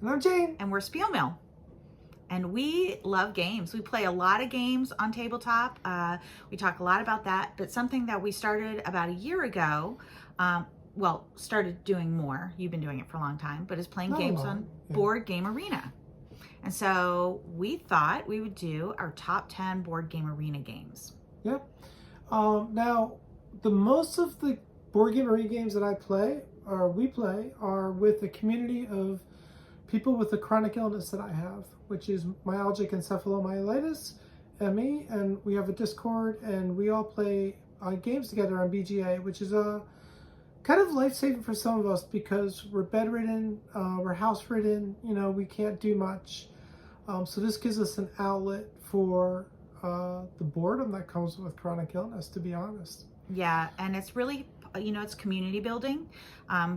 And I'm Jane. And we're SpielMill. And we love games. We play a lot of games on tabletop. We talk a lot about that, but something that we started about a year ago, started doing more. You've been doing it for a long time, but is playing games on Board Game Arena. And so we thought we would do our top 10 Board Game Arena games. Yep. Now, the most of the Board Game Arena games that we play are with a community of people with the chronic illness that I have, which is myalgic encephalomyelitis, ME, and we have a Discord, and we all play games together on BGA, which is a kind of life-saving for some of us because we're bedridden, we're house-ridden, we can't do much. So this gives us an outlet for the boredom that comes with chronic illness, to be honest. Yeah, and it's really, it's community building.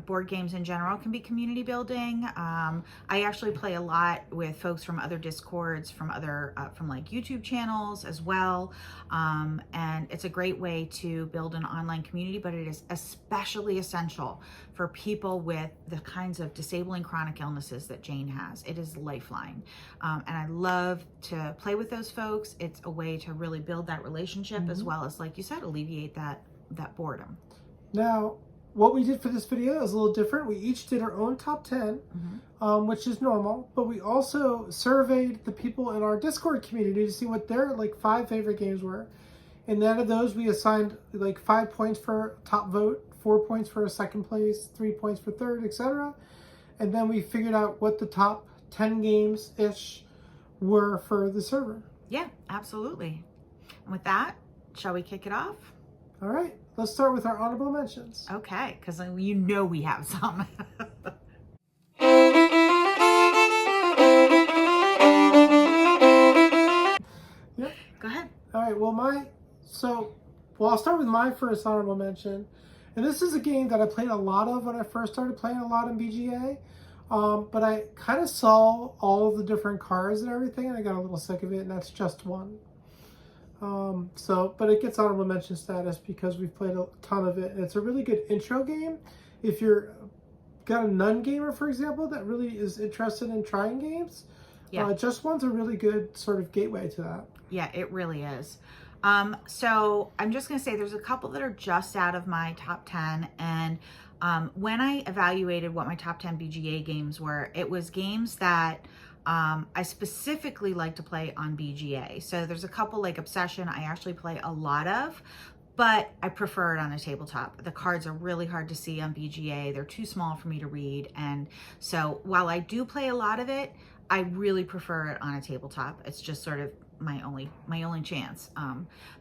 Board games in general can be community building. I actually play a lot with folks from other Discords, from like YouTube channels as well. And it's a great way to build an online community, but it is especially essential for people with the kinds of disabling chronic illnesses that Jane has. It is a lifeline. And I love to play with those folks. It's a way to really build that relationship as well as, like you said, alleviate that boredom. Now, what we did for this video is a little different. We each did our own top 10, which is normal, but we also surveyed the people in our Discord community to see what their 5 favorite games were. And out of those, we assigned 5 points for top vote, 4 points for a second place, 3 points for third, etc. And then we figured out what the top 10 games-ish were for the server. Yeah, absolutely. And with that, shall we kick it off? All right, let's start with our honorable mentions. Okay, because we have some. Yep. Go ahead. All right, I'll start with my first honorable mention. And this is a game that I played a lot of when I first started playing a lot in BGA. But I kind of saw all of the different cards and everything, and I got a little sick of it, and that's Just One. But it gets honorable mention status because we've played a ton of it. And it's a really good intro game. If you're got a non-gamer, for example, that really is interested in trying games, Just One's a really good sort of gateway to that. Yeah, it really is. So I'm just going to say there's a couple that are just out of my top 10. And when I evaluated what my top 10 BGA games were, it was games that I specifically like to play on BGA. So there's a couple like Obsession I actually play a lot of, but I prefer it on a tabletop. The cards are really hard to see on BGA. They're too small for me to read. And so while I do play a lot of it, I really prefer it on a tabletop. It's just sort of my only chance.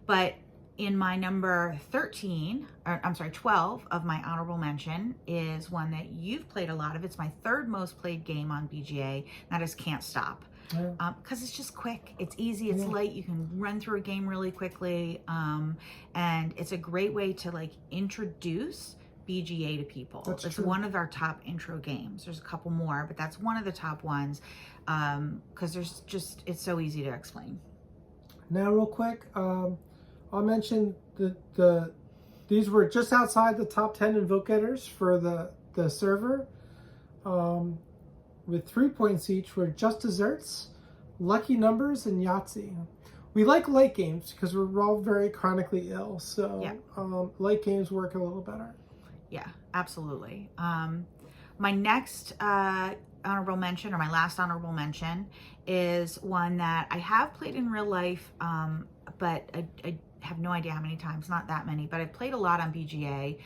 But in my number 12 of my honorable mention is one that you've played a lot of. It's my third most played game on BGA. That is Can't Stop. Because it's just quick, it's easy, it's light, you can run through a game really quickly, and it's a great way to introduce BGA to people. It's one of our top intro games. There's a couple more, but that's one of the top ones because it's so easy to explain. Now, real quick, I'll mention these were just outside the top 10 in vote getters for the server. With 3 points each were Just Desserts, Lucky Numbers, and Yahtzee. We like light games because we're all very chronically ill, so light games work a little better. Yeah, absolutely. My next honorable mention, or my last honorable mention, is one that I have played in real life, but I have no idea how many times, not that many, but I've played a lot on BGA.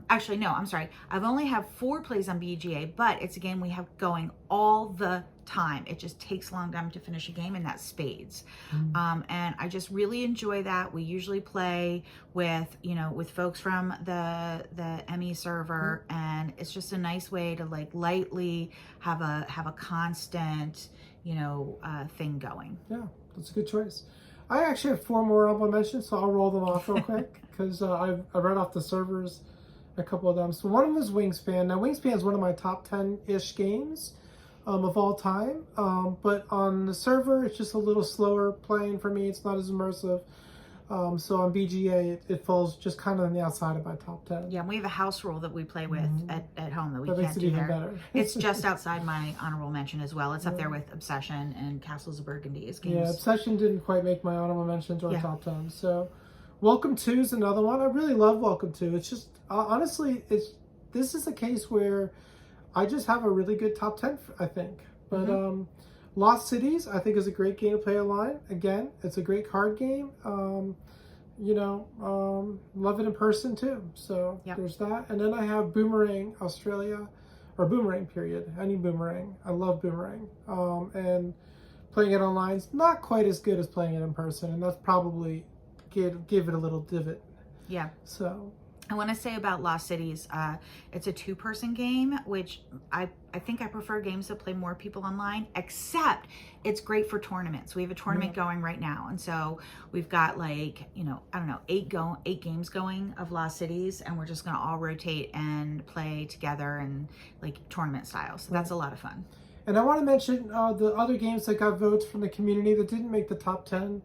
Actually, no, I'm sorry. I've only have 4 plays on BGA, but it's a game we have going all the time. It just takes a long time to finish a game, and that's Spades. And I just really enjoy that. We usually play with folks from the ME server, and it's just a nice way to lightly have a constant, thing going. Yeah, that's a good choice. I actually have 4 more honorable mentions, so I'll roll them off real quick because I read off the servers, a couple of them. So one of them is Wingspan. Now, Wingspan is one of my top 10-ish games of all time, but on the server, it's just a little slower playing for me. It's not as immersive. So on BGA, it falls just kind of on the outside of my top 10. Yeah, and we have a house rule that we play with at home that we That can't makes it do even there. better. It's just outside my honorable mention as well. It's up there with Obsession and Castles of Burgundy as games. Yeah, Obsession didn't quite make my honorable mentions or Yeah. top 10. So Welcome 2 is another one. I really love Welcome 2. It's just, honestly, this is a case where I just have a really good top 10, I think. But Lost Cities, I think, is a great game to play online. Again, it's a great card game. Love it in person too. So there's that. And then I have Boomerang Australia, or Boomerang period. I need Boomerang. I love Boomerang. And playing it online is not quite as good as playing it in person, and that's probably give it a little divot. Yeah. So I want to say about Lost Cities, it's a 2-person game, which I think I prefer games that play more people online, except it's great for tournaments. We have a tournament going right now. And so we've got like, I don't know, 8 games going of Lost Cities, and we're just going to all rotate and play together and like tournament style. So that's a lot of fun. And I want to mention the other games that got votes from the community that didn't make the top 10,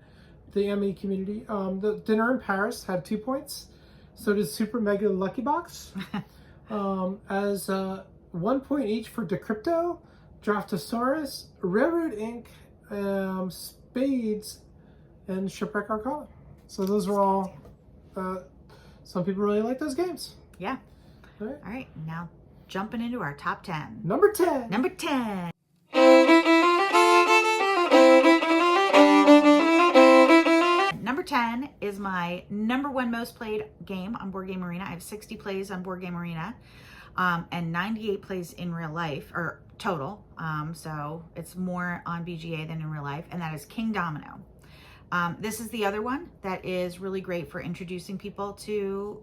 the ME community. The Dinner in Paris had 2 points. So did Super Mega Lucky Box. As 1 point each for Decrypto, Draftosaurus, Railroad Inc., Spades, and Shipwreck Arcana. So those are all, some people really like those games. Yeah. All right. Now jumping into our top 10. Number 10. Number 10. Number 10 is my number 1 most played game on Board Game Arena. I have 60 plays on Board Game Arena, and 98 plays in real life, or total. So it's more on BGA than in real life, and that is King Domino. This is the other one that is really great for introducing people to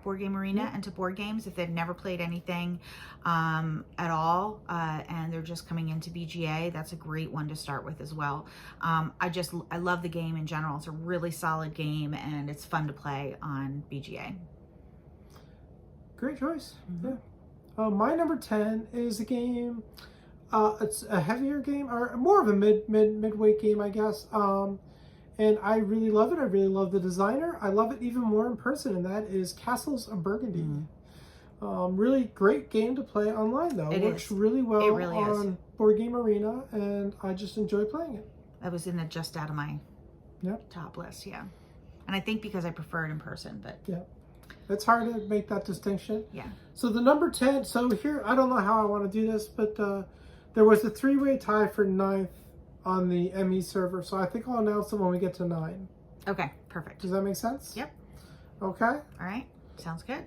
Board Game Arena and to board games if they've never played anything at all, and they're just coming into BGA. That's a great one to start with as well. I love the game in general. It's a really solid game, and it's fun to play on BGA. Great choice. Yeah. My number 10 is a game. It's a heavier game, or more of a midweight game, I guess. And I really love it. I really love the designer. I love it even more in person, and that is Castles of Burgundy. Really great game to play online, though. It works really well on Board Game Arena, and I just enjoy playing it. That was just out of my top list, yeah. And I think because I prefer it in person, but yeah, it's hard to make that distinction. Yeah. So the number 10. So here, I don't know how I want to do this, but there was a 3-way tie for 9th on the ME server, so I think I'll announce it when we get to 9. Okay, perfect. Does that make sense? Yep. Okay. All right, sounds good.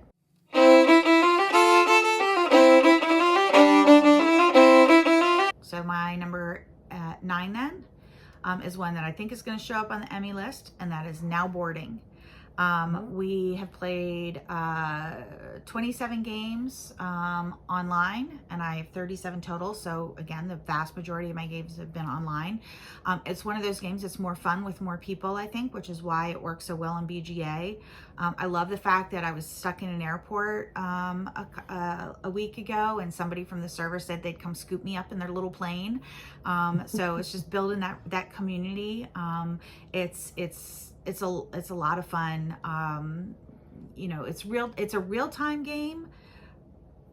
So my number 9 then is one that I think is going to show up on the ME list, and that is Now Boarding. We have played 27 games online, and I have 37 total. So again, the vast majority of my games have been online. It's one of those games that's more fun with more people, I think, which is why it works so well in BGA. I love the fact that I was stuck in an airport a week ago, and somebody from the server said they'd come scoop me up in their little plane. So it's just building that community. It's a lot of fun. It's a real-time game.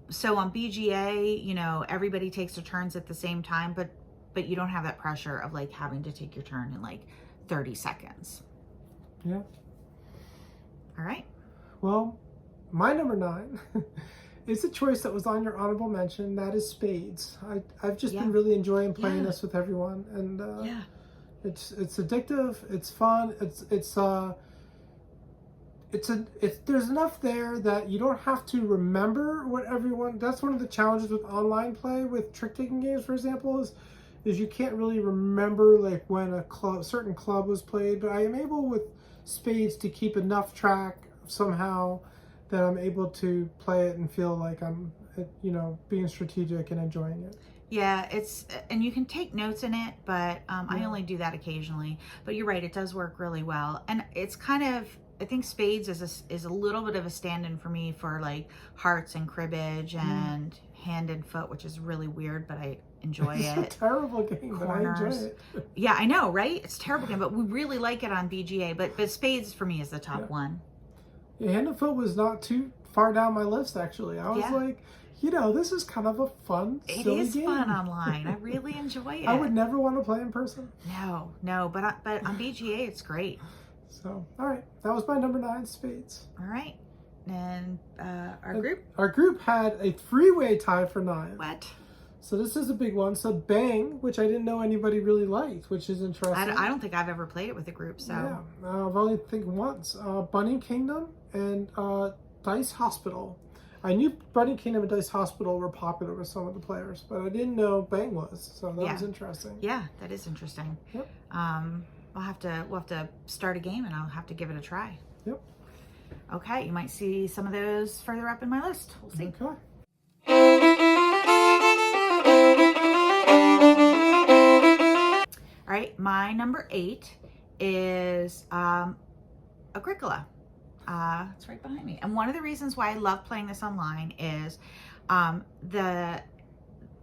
So on BGA, everybody takes their turns at the same time, but you don't have that pressure of like having to take your turn in like 30 seconds. Yeah. All right. Well, my number 9 is a choice that was on your honorable mention. That is Spades. I've just been really enjoying playing this with everyone, and it's addictive. It's fun. There's enough there that you don't have to remember what everyone. That's one of the challenges with online play with trick-taking games, for example, is you can't really remember like when a certain club was played. But I am able with Spades to keep enough track somehow that I'm able to play it and feel like I'm, being strategic and enjoying it. Yeah, and you can take notes in it, but I only do that occasionally. But you're right, it does work really well, and it's kind of, I think Spades is a little bit of a stand-in for me for like hearts and cribbage and hand and foot, which is really weird, but enjoy It's it. a terrible game, but I enjoy it. Yeah, I know, right? It's a terrible game, but we really like it on BGA. But Spades for me is the top one. Yeah, Hand and Foot was not too far down my list, actually. I was like, this is kind of a fun, silly game. It is fun online. I really enjoy it. I would never want to play in person. No, but on BGA, it's great. So, all right. That was my number 9, Spades. All right. And our group? Our group had a 3-way tie for 9. What? So this is a big one. So Bang, which I didn't know anybody really liked, which is interesting. I don't think I've ever played it with a group, so. Yeah, I've only think once. Bunny Kingdom and Dice Hospital. I knew Bunny Kingdom and Dice Hospital were popular with some of the players, but I didn't know Bang was. So that was interesting. Yeah, that is interesting. Yep. We'll have to start a game and I'll have to give it a try. Yep. Okay, you might see some of those further up in my list. We'll see. Okay. All right, my number 8 is Agricola. It's right behind me. And one of the reasons why I love playing this online is the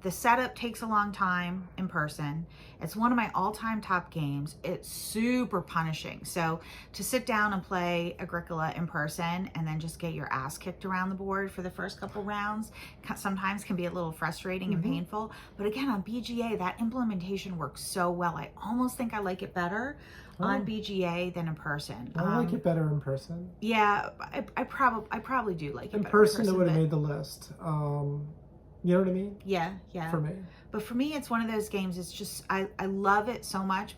setup takes a long time in person. It's one of my all-time top games. It's super punishing. So to sit down and play Agricola in person and then just get your ass kicked around the board for the first couple rounds sometimes can be a little frustrating and painful. But again, on BGA, that implementation works so well. I almost think I like it better on BGA than in person. I like it better in person. Yeah, I probably do like it in better person. It would have made the list. You know what I mean? Yeah. For me. But for me, it's one of those games, it's just, I love it so much,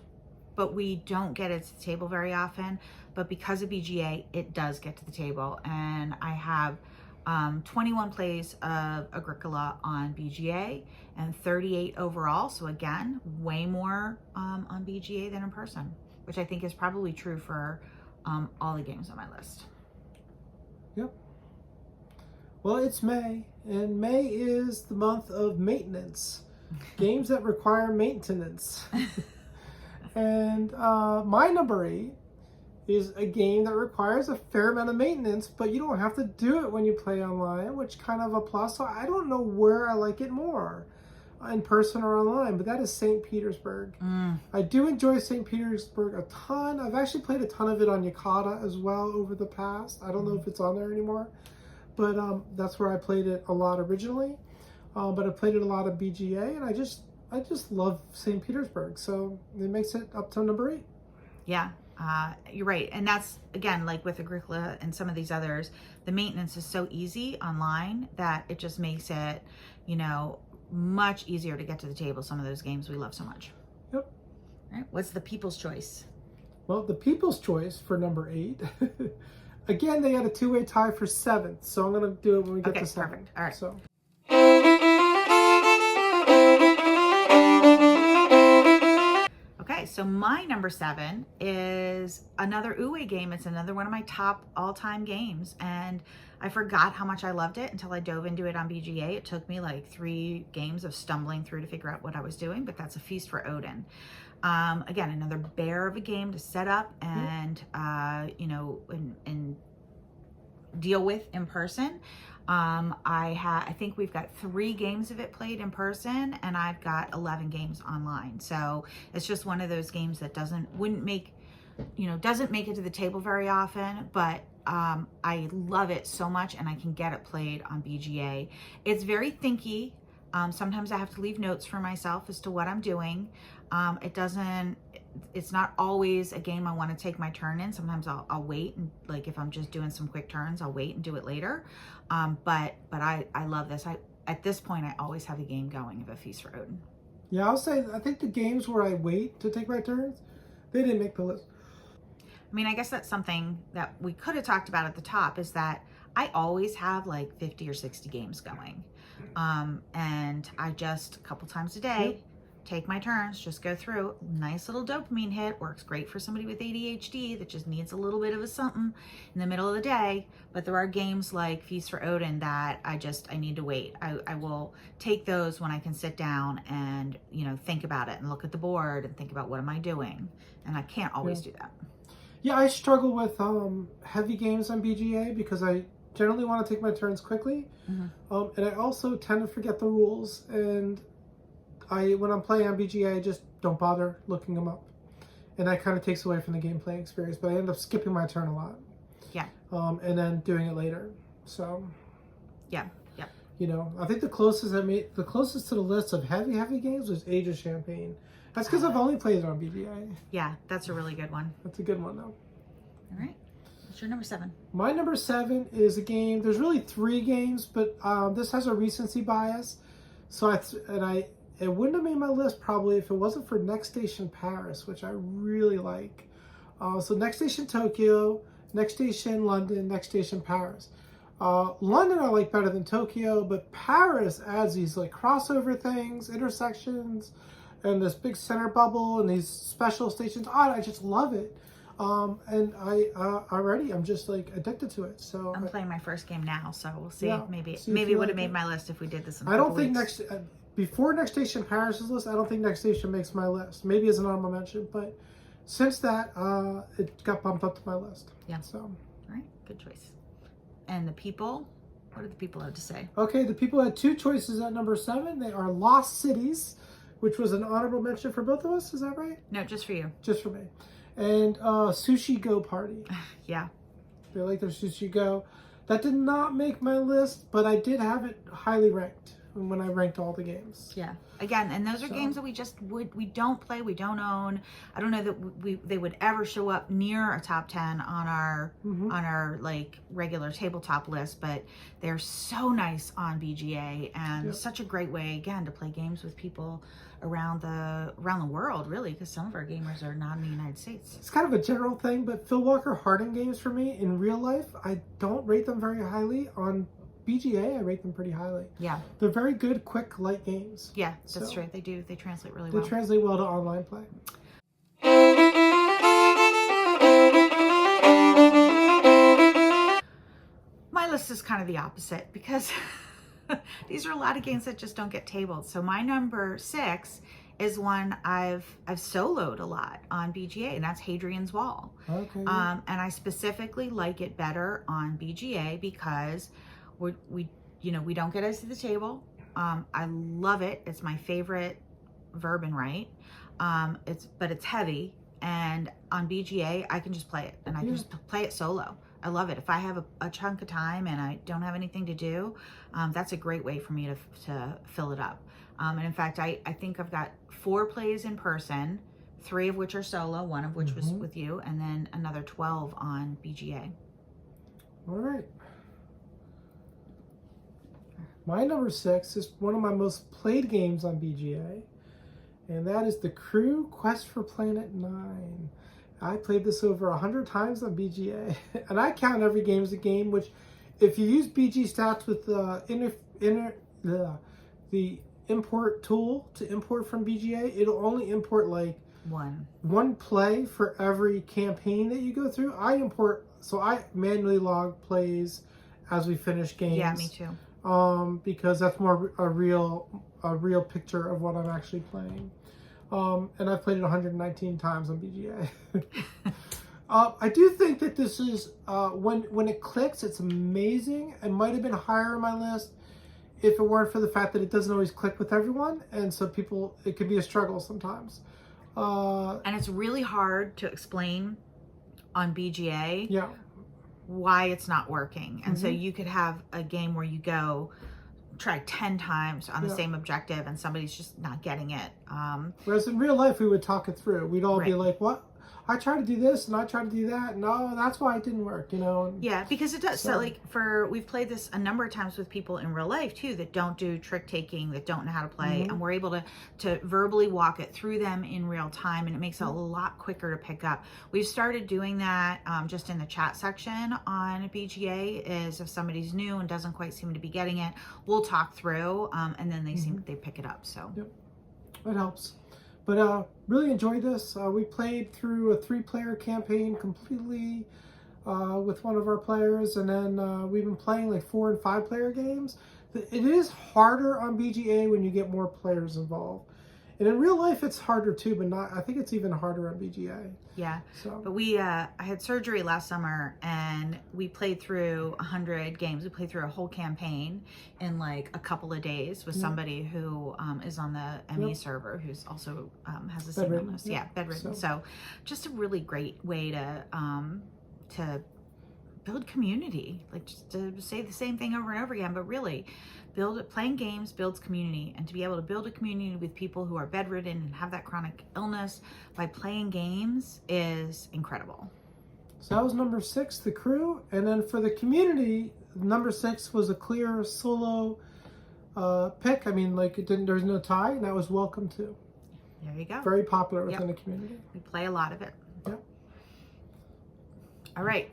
but we don't get it to the table very often. But because of BGA, it does get to the table. And I have 21 plays of Agricola on BGA and 38 overall. So again, way more on BGA than in person, which I think is probably true for all the games on my list. Yep. Well, it's May, and May is the month of maintenance. Games that require maintenance. And my number 8 is a game that requires a fair amount of maintenance, but you don't have to do it when you play online, which kind of a plus. So I don't know where I like it more, in person or online, but that is St. Petersburg. I do enjoy St. Petersburg a ton. I've actually played a ton of it on Yakata as well over the past. I don't know if it's on there anymore, but that's where I played it a lot originally. But I played it a lot of BGA, and I just love St. Petersburg, so it makes it up to number 8. Yeah, you're right. And that's, again, like with Agricola and some of these others, the maintenance is so easy online that it just makes it, much easier to get to the table. Some of those games we love so much. Yep. All right, what's the people's choice? Well, the people's choice for number 8, again, they had a 2-way tie for 7th, so I'm going to do it when we get to 7th. Perfect. All right. So. Okay, so my number 7 is another Uwe game. It's another one of my top all-time games, and I forgot how much I loved it until I dove into it on BGA. It took me like 3 games of stumbling through to figure out what I was doing, but that's A Feast for Odin. Again, another bear of a game to set up and, and deal with in person. I think we've got 3 games of it played in person, and I've got 11 games online. So it's just one of those games that doesn't make it to the table very often, but I love it so much, and I can get it played on BGA. It's very thinky. Sometimes I have to leave notes for myself as to what I'm doing. It's not always a game I want to take my turn in. Sometimes I'll wait, and like if I'm just doing some quick turns, I'll wait and do it later. But I love this. At this point, I always have a game going of A Feast for Odin. Yeah, I'll say, I think the games where I wait to take my turns, they didn't make the list. I mean, I guess that's something that we could have talked about at the top, is that I always have like 50 or 60 games going. And I just, a couple times a day, take my turns, just go through. Nice little dopamine hit, works great for somebody with ADHD that just needs a little bit of a something in the middle of the day. But there are games like Feast for Odin that I need to wait. I will take those when I can sit down and, think about it and look at the board and think about what am I doing. And I can't always do that. Yeah, I struggle with heavy games on BGA because I generally want to take my turns quickly. And I also tend to forget the rules, and when I'm playing on BGA, I just don't bother looking them up, and that kind of takes away from the gameplay experience. But I end up skipping my turn a lot. Yeah. And then doing it later. So. Yeah. Yeah. You know, I think the closest to the list of heavy games was Age of Champagne. That's because I've only played it on BGA. Yeah, that's a really good one. That's a good one though. All right. What's your number 7? My number 7 is a game. There's really 3 games, but this has a recency bias. So it wouldn't have made my list probably if it wasn't for Next Station Paris, which I really like. So Next Station Tokyo, Next Station London, Next Station Paris. London I like better than Tokyo, but Paris adds these like crossover things, intersections, and this big center bubble and these special stations. I just love it. And I'm just like addicted to it. So I'm playing my first game now, so we'll see. Yeah, maybe see it would like have made my list if we did this in a I don't couple think weeks. before Next Station Paris's list, I don't think Next Station makes my list. Maybe as an honorable mention, but since that, it got bumped up to my list. Yeah. So. All right, good choice. And the people, what do the people have to say? Okay, the people had 2 choices at number 7. They are Lost Cities, which was an honorable mention for both of us. Is that right? No, just for you. Just for me. And Sushi Go Party. Yeah. They like their Sushi Go. That did not make my list, but I did have it highly ranked when I ranked all the games. Yeah. Again, and those are games that we don't play, we don't own. I don't know that they would ever show up near a top 10 on our like regular tabletop list, but they're so nice on BGA and such a great way again to play games with people around the world, really, because some of our gamers are not in the United States. It's kind of a general thing, but Phil Walker Harding games for me in real life, I don't rate them very highly. On BGA, I rate them pretty highly. Yeah. They're very good, quick, light games. Yeah, that's true. They do. They translate really well. They translate well to online play. My list is kind of the opposite because these are a lot of games that just don't get tabled. So my number 6 is one I've soloed a lot on BGA, and that's Hadrian's Wall. Okay. And I specifically like it better on BGA because we don't get us to the table. I love it. It's my favorite verb and write. But it's heavy, and on BGA I can just play it, and I can just play it solo. I love it. If I have a chunk of time and I don't have anything to do, that's a great way for me to fill it up. And in fact, I think I've got 4 plays in person, 3 of which are solo, 1 of which was with you, and then another 12 on BGA. All right. My number 6 is one of my most played games on BGA, and that is The Crew Quest for Planet 9. I played this over 100 times on BGA, and I count every game as a game, which if you use BG stats with the import tool to import from BGA, it'll only import like one play for every campaign that you go through. I manually log plays as we finish games. Yeah, me too. Because that's more a real picture of what I'm actually playing. And I've played it 119 times on BGA. I do think that this is, when it clicks, it's amazing. It might have been higher on my list if it weren't for the fact that it doesn't always click with everyone. And so it can be a struggle sometimes. And it's really hard to explain on BGA why it's not working. And so you could have a game where you try 10 times on the same objective and somebody's just not getting it. Whereas in real life, we would talk it through. We'd all be like, what? I tried to do this and I tried to do that. No, that's why it didn't work, Yeah, because it does. So we've played this a number of times with people in real life too that don't do trick taking, that don't know how to play, and we're able to verbally walk it through them in real time, and it makes it a lot quicker to pick up. We've started doing that just in the chat section on BGA. Is if somebody's new and doesn't quite seem to be getting it, we'll talk through, and then they pick it up. So it helps. But really enjoyed this. We played through a 3-player campaign completely with one of our players, and then we've been playing like 4 and 5-player games. It is harder on BGA when you get more players involved. And in real life, it's harder too, but not. I think it's even harder on BGA. Yeah. So, but I had surgery last summer, and we played through 100 games. We played through a whole campaign in like a couple of days with somebody who is on the ME server, who's also has a same illness. Yeah, bedridden. So just a really great way to build community, like just to say the same thing over and over again, but really playing games builds community, and to be able to build a community with people who are bedridden and have that chronic illness by playing games is incredible. So that was number 6, The Crew. And then for the community, number 6 was a clear solo pick. I mean, like there's no tie, and that was Welcome To. There you go. Very popular within the community. We play a lot of it. Yep. All right.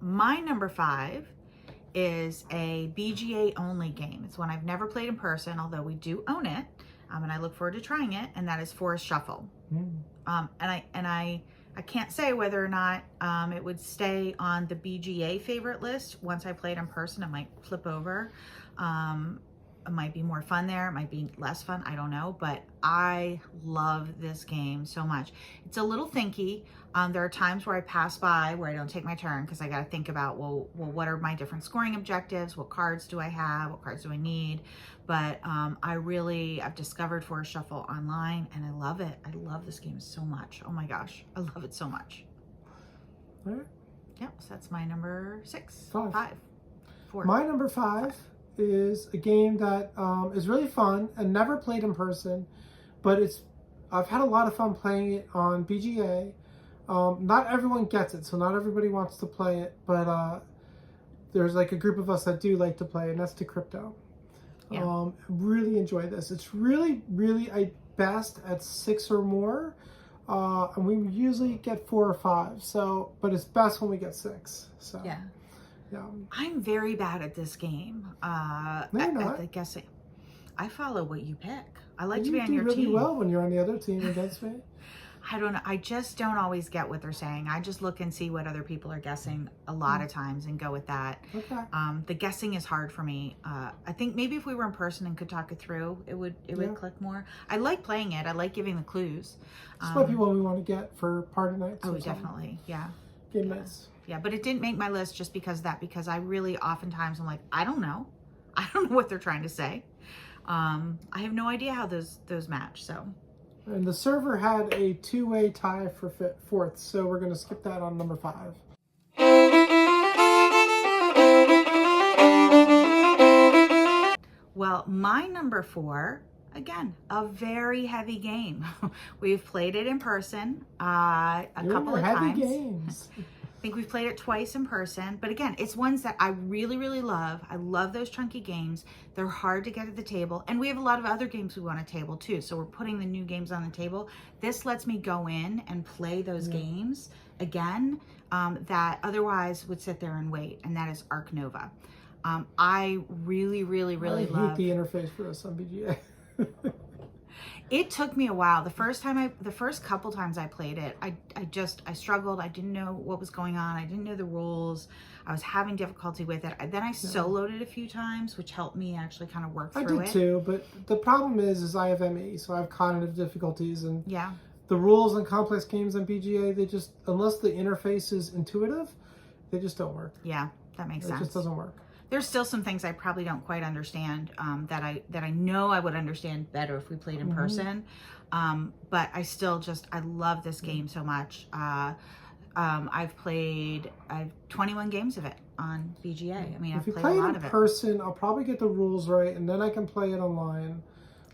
My number 5 is a BGA only game. It's one I've never played in person, although we do own it, and I look forward to trying it. And that is Forest Shuffle. And I can't say whether or not it would stay on the BGA favorite list. Once I play it in person, it might flip over. It might be more fun there. It might be less fun. I don't know. But I love this game so much. It's a little thinky. There are times where I pass by where I don't take my turn because I got to think about, well, what are my different scoring objectives? What cards do I have? What cards do I need? But I've discovered Forest Shuffle online, and I love it. I love this game so much. Oh my gosh. I love it so much. All right. Yep. So that's my number 6. 5. 4. My number 5 is a game that is really fun and never played in person, but I've had a lot of fun playing it on BGA. Not everyone gets it, so not everybody wants to play it, but there's like a group of us that do like to play, and that's Decrypto. Yeah. Really enjoy this. It's really, really best at 6 or more, and we usually get 4 or 5. So, but it's best when we get 6. So Yeah. Yeah. I'm very bad at this game. No, you're not. At the guessing. I follow what you pick. I like to You be on do your really team. well when you're on the other team against me. I don't know. I just don't always get what they're saying. I just look and see what other people are guessing a lot of times and go with that. Okay. The guessing is hard for me. I think maybe if we were in person and could talk it through, it would click more. I like playing it. I like giving the clues. This might be one we want to get for party nights. Oh, definitely. Yeah. Game nights. Yeah, but it didn't make my list just because of that, because I really oftentimes I'm like, I don't know. I don't know what they're trying to say. I have no idea how those match, so. And the server had a 2-way tie for 4th, so we're going to skip that on number 5. Well, my number 4, again, a very heavy game. We've played it in person a couple of times. Games. I think we've played it twice in person, but again, it's ones that I really, really love. I love those chunky games. They're hard to get at the table, and we have a lot of other games we want to table too, so we're putting the new games on the table. This lets me go in and play those games again that otherwise would sit there and wait, and that is Arc Nova. I really, really, really love... I hate the interface for us on BGA. It took me a while. The first couple times I played it, I struggled. I didn't know what was going on. I didn't know the rules. I was having difficulty with it. Then I soloed it a few times, which helped me actually kind of work through it. I did too, but the problem is I have ME, so I have cognitive difficulties, and yeah, the rules in complex games on BGA, they just, unless the interface is intuitive, they just don't work. Yeah, that makes sense. It just doesn't work. There's still some things I probably don't quite understand that I know I would understand better if we played in person. But I still I love this game so much. I've 21 games of it on BGA. I mean, I've played a lot of it. If you play it in person, I'll probably get the rules right, and then I can play it online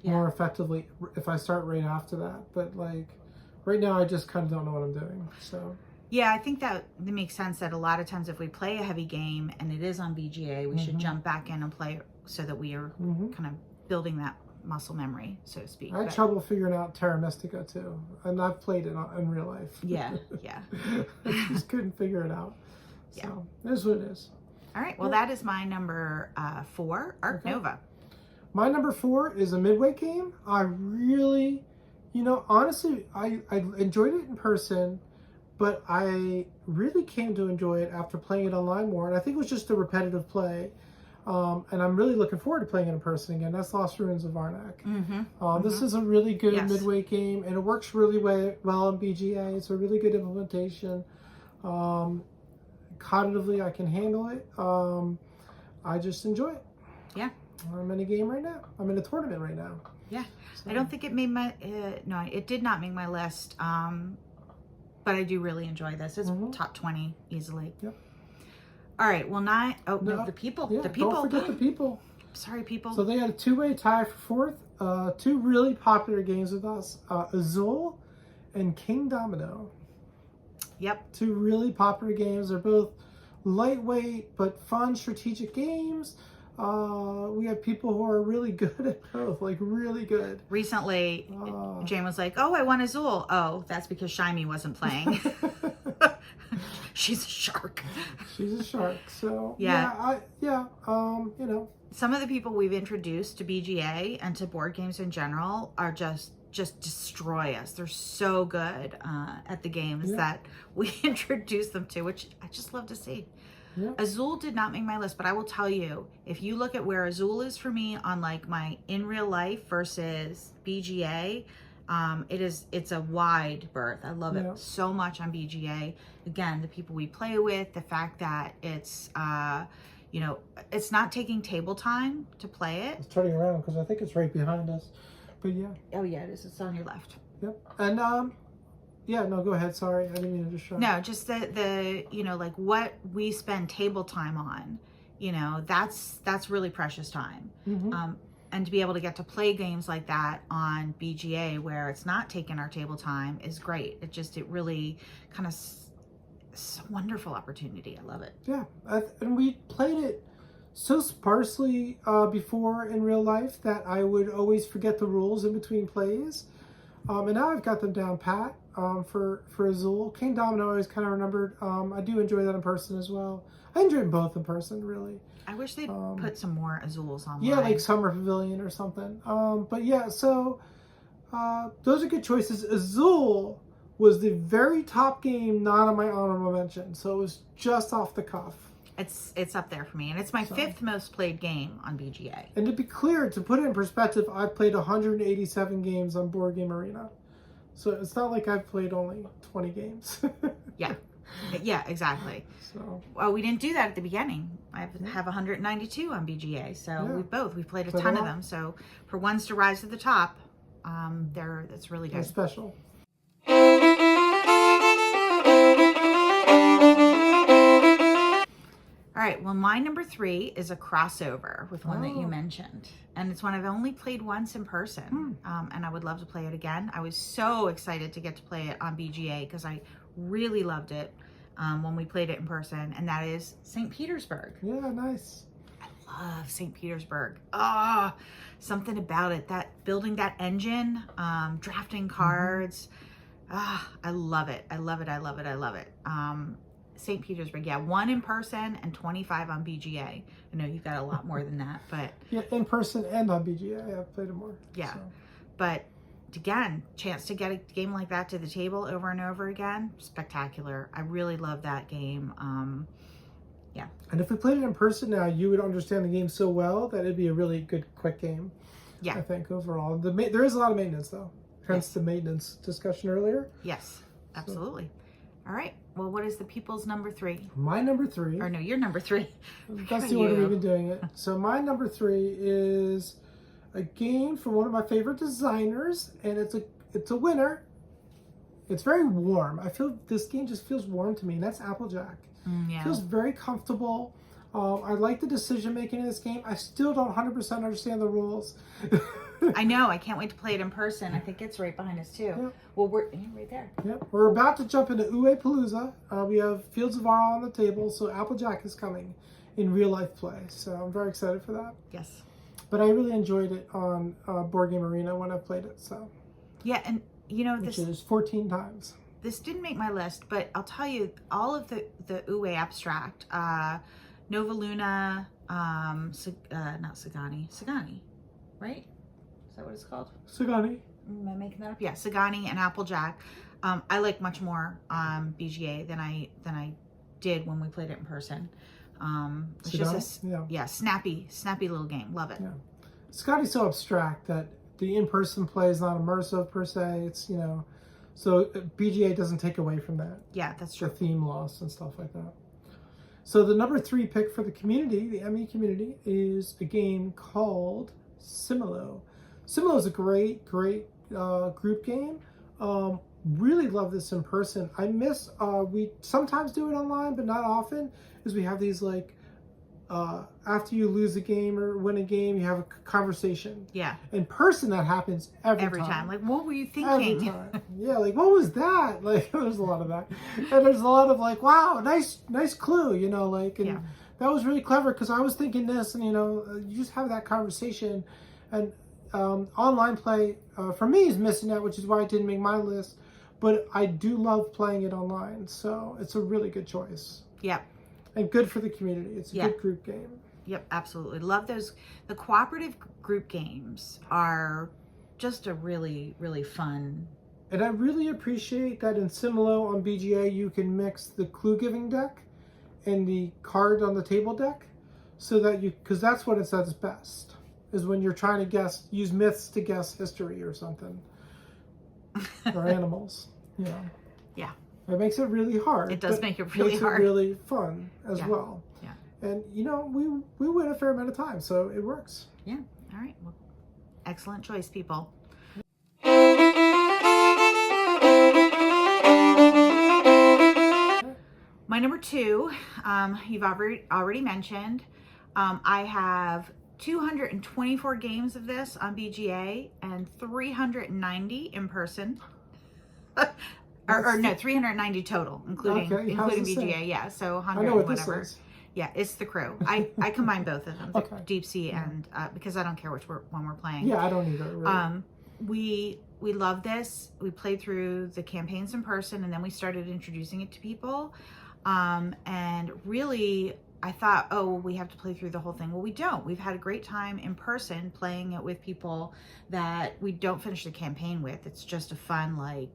more effectively if I start right after that. But like right now, I just kind of don't know what I'm doing. So. Yeah, I think that it makes sense that a lot of times if we play a heavy game and it is on BGA, we should jump back in and play it so that we are kind of building that muscle memory, so to speak. I had trouble figuring out Terra Mystica too, and I've played it in real life. Yeah, yeah. I just couldn't figure it out. So it is what it is. All right, well, that is my number 4, Arc Nova. My number 4 is a midway game. I really, honestly, I enjoyed it in person, but I really came to enjoy it after playing it online more. And I think it was just a repetitive play. And I'm really looking forward to playing it in person again. That's Lost Ruins of Arnak. Mm-hmm. This is a really good Yes. midweight game, and it works really well in BGA. It's a really good implementation. Cognitively, I can handle it. I just enjoy it. Yeah. I'm in a game right now. I'm in a tournament right now. Yeah. So. I don't think it made my, no, it did not make my list. But I do really enjoy this. It's top 20 easily. Yep. All right. Well, the people. Yeah, The people. don't forget the people. Sorry, people. So they had a two-way tie for 4th. Two really popular games with us. Azul and King Domino. Yep. Two really popular games. They're both lightweight but fun strategic games. We have people who are really good at both, like really good. Recently, Jane was like, "Oh, I want Azul." Oh, that's because Shymi wasn't playing. She's a shark. She's a shark. So yeah, you know. Some of the people we've introduced to BGA and to board games in general are just destroy us. They're so good at the games that we introduce them to, which I just love to see. Yeah. Azul did not make my list, but I will tell you, if you look at where Azul is for me on like my in real life versus BGA, it's a wide berth. I love it so much on BGA. Again, the people we play with, the fact that it's you know, it's not taking table time to play it. It's turning around because I think it's right behind us. But yeah. Oh yeah, it is. It's on your left. Yep. And yeah, no, go ahead. Sorry, I didn't mean to distract. No, just the you know, like what we spend table time on, you know, that's really precious time. And to be able to get to play games like that on BGA where it's not taking our table time is great. It really kind of, it's a wonderful opportunity. I love it. Yeah, and we played it so sparsely before in real life that I would always forget the rules in between plays. And now I've got them down pat for Azul. King Domino I always kind of remembered. I do enjoy that in person as well. I enjoy them both in person, really. I wish they'd put some more Azuls online. Yeah, like Summer Pavilion or something. But yeah, so those are good choices. Azul was the very top game not on my honorable mention, so it was just off the cuff. It's up there for me, and it's my 5th most played game on BGA. And to be clear, to put it in perspective, I've played 187 games on Board Game Arena. So it's not like I've played only 20 games. Yeah. Yeah, exactly. So well, we didn't do that at the beginning. I have 192 on BGA, so we've played a ton of them. So for ones to rise to the top, that's really good. They're special. All right, well, my number 3 is a crossover with one that you mentioned. And it's one I've only played once in person. And I would love to play it again. I was so excited to get to play it on BGA because I really loved it when we played it in person. And that is St. Petersburg. Yeah, nice. I love St. Petersburg. Something about it. That building that engine, drafting cards. I love it. I love it. I love it. I love it. St. Petersburg, yeah, 1 in person and 25 on BGA. I know you've got a lot more than that, but yeah, in person and on BGA, I've played it more. Yeah, so. But again, chance to get a game like that to the table over and over again, spectacular. I really love that game. Yeah. And if we played it in person now, you would understand the game so well that it'd be a really good, quick game. Yeah, I think overall, there is a lot of maintenance though. Hence the maintenance discussion earlier. Yes, absolutely. So. All right. Well, what is the people's number 3? My number 3. Or no, your number 3. That's the order we've been doing it. So my number 3 is a game from one of my favorite designers, and it's a winner. It's very warm. I feel this game just feels warm to me, and that's Applejack. Yeah. It feels very comfortable. I like the decision making in this game. I still don't 100% understand the rules. I know. I can't wait to play it in person. I think it's right behind us too. Yep. Well, we're right there. Yep. We're about to jump into Uwe Palooza. We have Fields of Arl on the table, so Applejack is coming in real life play. So I'm very excited for that. Yes. But I really enjoyed it on Board Game Arena when I played it. So. Yeah, and you know which is 14 times. This didn't make my list, but I'll tell you, all of the Uwe abstract, Nova Luna, not Sagani, right? Is that what it's called? Sagani. Am I making that up? Yeah, Sagani and Applejack. I like much more BGA than I did when we played it in person. It's Sedona? just snappy little game. Love it. Yeah. Scotty's so abstract that the in-person play is not immersive per se. It's, so BGA doesn't take away from that. Yeah, that's true. The theme loss and stuff like that. So the number 3 pick for the community, the ME community, is a game called SpielMill. SpielMill is a great group game. Really love this in person. I miss, we sometimes do it online, but not often, is we have these like, after you lose a game or win a game, you have a conversation. Yeah. In person, that happens every time. Like, what were you Every thinking? time. Yeah, like, what was that? Like, there's a lot of that. And there's a lot of like, wow, nice clue, and that was really clever because I was thinking this, and you just have that conversation. And online play, for me, is missing out, which is why it didn't make my list. But I do love playing it online, so it's a really good choice. Yep. And good for the community. It's a good group game. Yep, absolutely. Love those. The cooperative group games are just a really, really fun. And I really appreciate that in SpielMill on BGA, you can mix the clue-giving deck and the card on the table deck, so that because that's what it's at its best, is when you're trying to use myths to guess history or something, or animals, Yeah. It makes it really hard. It does make it really hard. Makes it really fun as well. Yeah. And, we win a fair amount of time, so it works. Yeah. All right. Well, excellent choice, people. My number 2, you've already mentioned. I have 224 games of this on BGA and 390 in person. No, 390 total, including BGA. Yeah, so 100 I know what whatever. This is. Yeah, it's the crew. I combine both of them, Okay. Deep Sea and because I don't care which one we're playing. Yeah, I don't either. Really. We love this. We played through the campaigns in person, and then we started introducing it to people. And really, I thought, oh, we have to play through the whole thing. Well, we don't. We've had a great time in person playing it with people that we don't finish the campaign with. It's just a fun,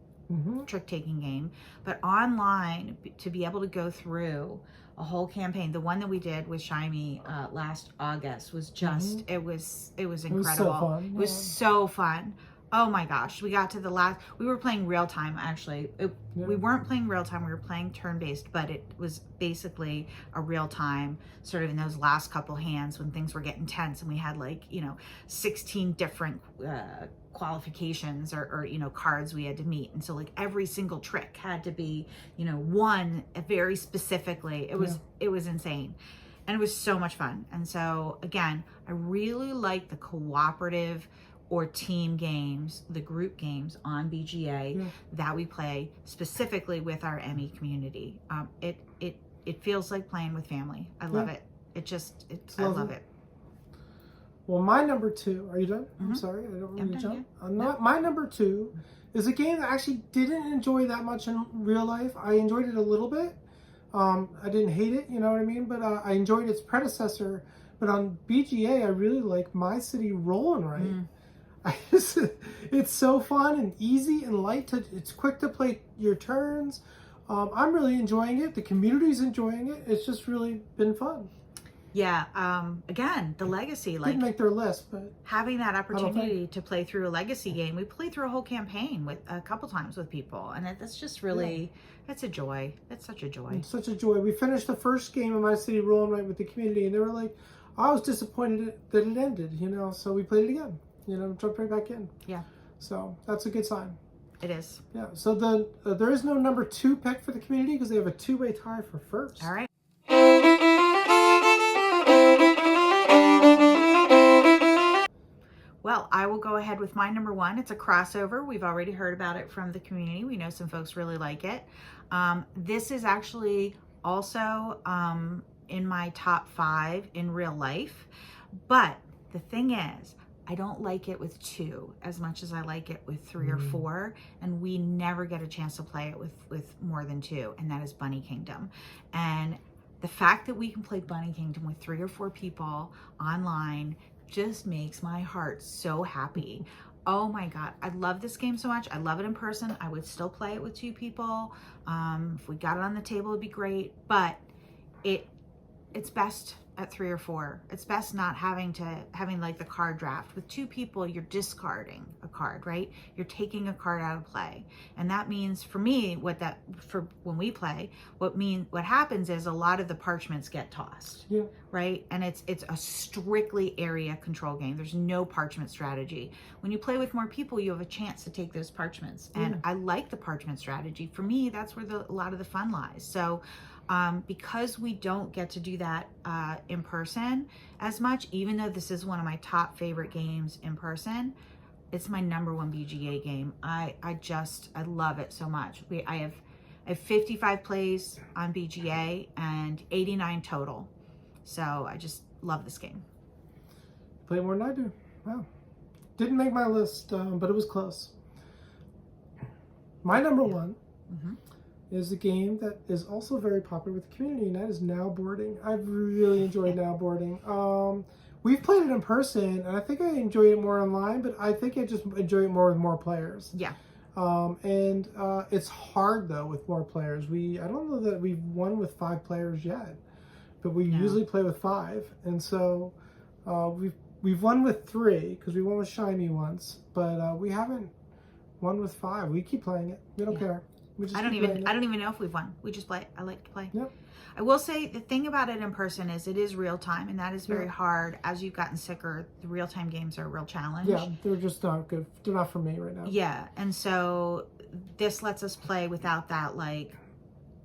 trick-taking game. But online, to be able to go through a whole campaign, the one that we did with Shymi last August was just, it was incredible. It was so fun. It was so fun. Oh my gosh, we got to the last, we were playing real time actually. We weren't playing real time, we were playing turn-based, but it was basically a real time, sort of in those last couple hands when things were getting tense and we had 16 different qualifications or cards we had to meet. And so every single trick had to be, won very specifically. It was insane. And it was so much fun. And so again, I really like the cooperative or team games, the group games on BGA that we play specifically with our ME community. It feels like playing with family. I love it. I love it. Well, my number 2, are you done? I'm sorry, I don't mean to jump. My number 2 is a game that I actually didn't enjoy that much in real life. I enjoyed it a little bit. I didn't hate it, you know what I mean? But I enjoyed its predecessor. But on BGA, I really like My City Rollin' Right. It's so fun and easy and light. It's quick to play your turns. I'm really enjoying it. The community's enjoying it. It's just really been fun. Yeah. Again, the legacy, didn't make their list, but having that opportunity to play through a legacy game. We played through a whole campaign with a couple times with people, and that's just really, it's a joy. It's such a joy. It's such a joy. We finished the first game of My City Rollin' Right with the community, and they were like, I was disappointed that it ended, so we played it again. Jump right back in. Yeah. So that's a good sign. It is. Yeah. So there is no number 2 pick for the community because they have a 2-way tie for first. All right. Well, I will go ahead with my number 1. It's a crossover. We've already heard about it from the community. We know some folks really like it. This is actually also in my top 5 in real life. But the thing is, I don't like it with 2 as much as I like it with 3 or 4, and we never get a chance to play it with more than 2, and that is Bunny Kingdom. And the fact that we can play Bunny Kingdom with 3 or 4 people online just makes my heart so happy. Oh my God, I love this game so much. I love it in person. I would still play it with 2 people. If we got it on the table, it'd be great, but it's best at 3 or 4. It's best not having like the card draft. With 2 people, you're discarding a card, right? You're taking a card out of play. And that means for me, for when we play, what happens is a lot of the parchments get tossed. Yeah. Right? And it's a strictly area control game. There's no parchment strategy. When you play with more people, you have a chance to take those parchments. And I like the parchment strategy. For me, that's where a lot of the fun lies. So because we don't get to do that in person as much, even though this is one of my top favorite games in person, it's my #1 BGA game. I love it so much. I have 55 plays on BGA and 89 total. So I just love this game. Play more than I do. Wow. Didn't make my list, but it was close. My #1 is a game that is also very popular with the community, and that is Now Boarding. I've really enjoyed Now Boarding. We've played it in person, and I think I enjoy it more online, but I think I just enjoy it more with more players. Yeah. And it's hard, though, with more players. I don't know that we've won with 5 players yet, but we usually play with 5. And so we've won with 3, because we won with Shiny once, but we haven't won with 5. We keep playing it. We don't care. I don't even know if we've won. We just play. I like to play. Yep. I will say the thing about it in person is it is real time, and that is very hard. As you've gotten sicker, the real time games are a real challenge. Yeah, they're just not good. They're not for me right now. Yeah, and so this lets us play without that like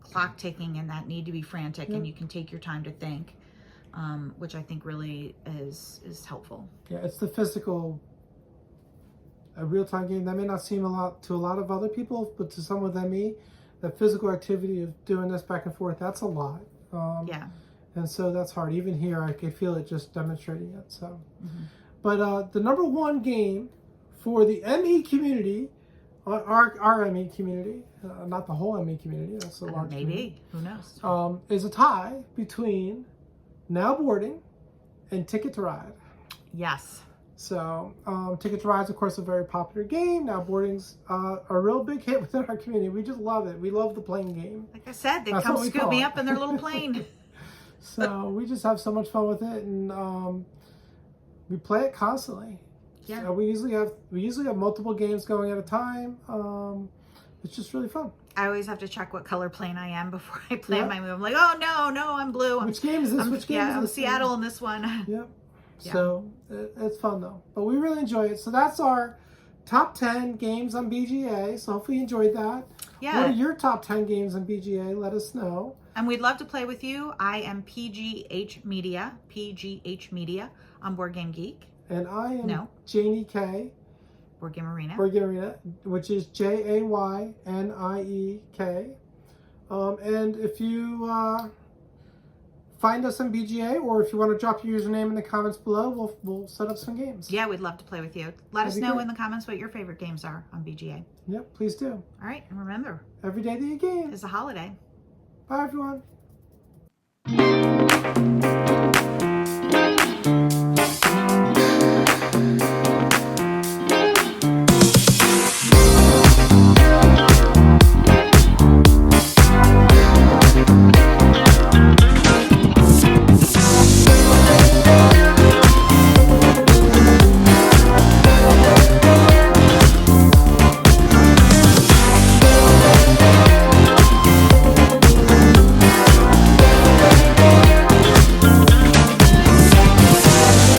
clock ticking and that need to be frantic, and you can take your time to think, which I think really is helpful. Yeah, it's the physical. A real-time game that may not seem a lot to a lot of other people, but to someone than me, the physical activity of doing this back and forth, that's a lot. And so that's hard. Even here, I can feel it just demonstrating it. So, but the #1 game for the ME community, our ME community, not the whole ME community, that's a large maybe, who knows, is a tie between Now Boarding and Ticket to Ride. Yes. So, Ticket to Ride is, of course, a very popular game. Now Boarding's a real big hit within our community. We just love it. We love the plane game. Like I said, they come scoop me up in their little plane. So we just have so much fun with it, and we play it constantly. Yeah. So we usually have multiple games going at a time. It's just really fun. I always have to check what color plane I am before I play my move. I'm like, oh no, I'm blue. Which game is this? Which game is this? I'm Seattle in this one. Yep. Yeah. So it's fun though, but we really enjoy it. So that's our top 10 games on BGA. So hopefully you enjoyed that. Yeah. What are your top 10 games on BGA? Let us know. And we'd love to play with you. I am PGH Media on Board Game Geek. And I am Janie K. Board Game Arena, which is JAYNIEK. And if you find us on BGA, or if you want to drop your username in the comments below, we'll set up some games. Yeah, we'd love to play with you. Let us know in the comments what your favorite games are on BGA. Yep, please do. All right, and remember, every day that you game is a holiday. Bye, everyone.